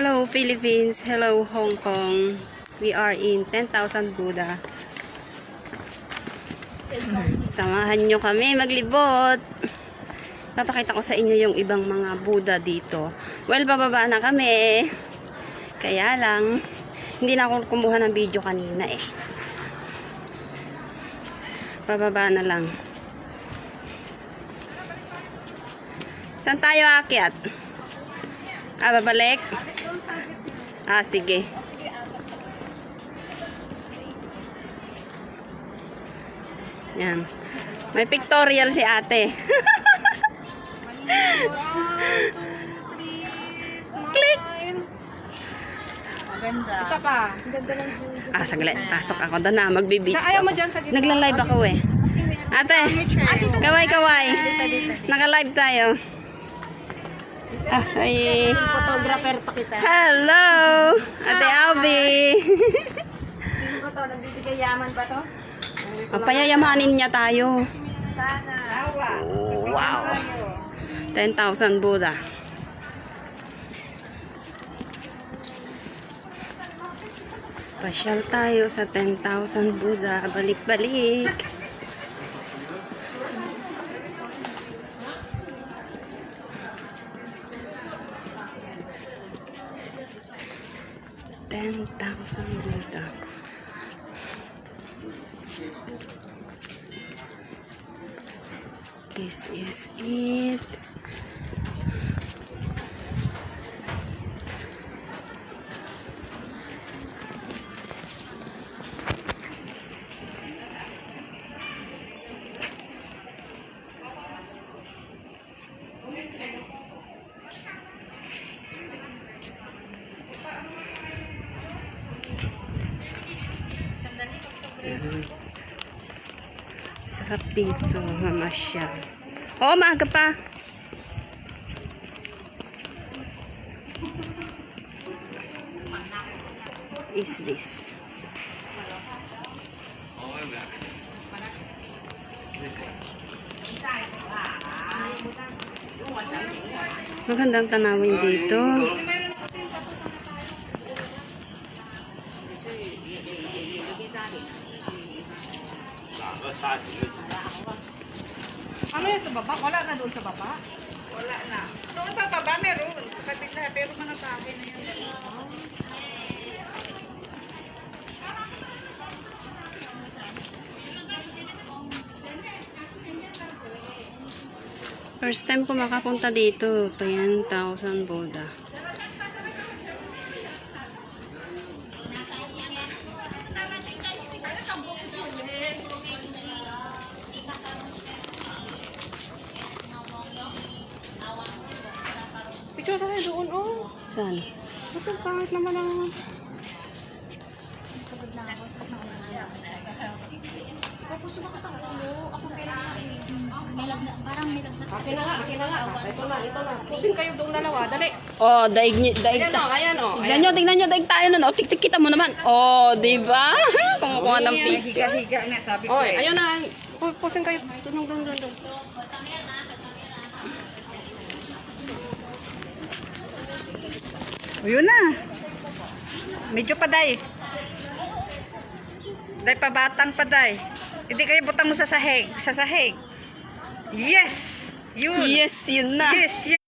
Hello Philippines, hello Hong Kong. We are in 10,000 Buddha. Samahan nyo kami maglibot. Papakita ko sa inyo yung ibang mga Buddha dito. Well, bababa na kami. Kaya lang, hindi na ako kumuha ng video kanina eh. Bababa na lang. Saan tayo aakyat? Babalik? Sige. Yan. May pictorial si ate. Click! Maganda. Isa pa. Saglit. Pasok ako doon na. Magbibig. Ayaw mo dyan sa gitna. Nagla-live ako eh. Ate, kaway-kaway. Naka-live tayo. Ay. Photographer pa kita. Hello! Ate Albi. Sino ko to? Nagbibigay yaman ba to? Payayamanin niya tayo. Sana. Oh, wow. 10,000 Buddha. Pasyal tayo sa 10,000 Buddha. Balik-balik. Buddha. This is it. Sarap dito, mamasyal. Oo, maaga pa. Is this? Magandang tanawin dito. Ano yan sa baba? Wala na doon sa baba? Wala na. Doon sa baba meron. Kapit na, pero mga sa akin na yun. First time ko makapunta dito. 10,000 Buddha. Picture tayo doon, oh. Saan? Ba't ang pangit naman ang... Akin na nga. Ito na. Pusin kayo doong dalawa, dali. Oh, daig Ayan o, ayan o. Tignan nyo, daig tayo nun. Tik-tik kita mo naman. Oh, diba? Kumukuha ng picture. Higa na sabi ko. Oy, ayun na. Pusin kayo. Doon. Yun na. Medyo paday. Day pabatang paday. Hindi kayo butang mo sa sahig. Sa sahig. Yes! Yun. Yes, yun na. Yes.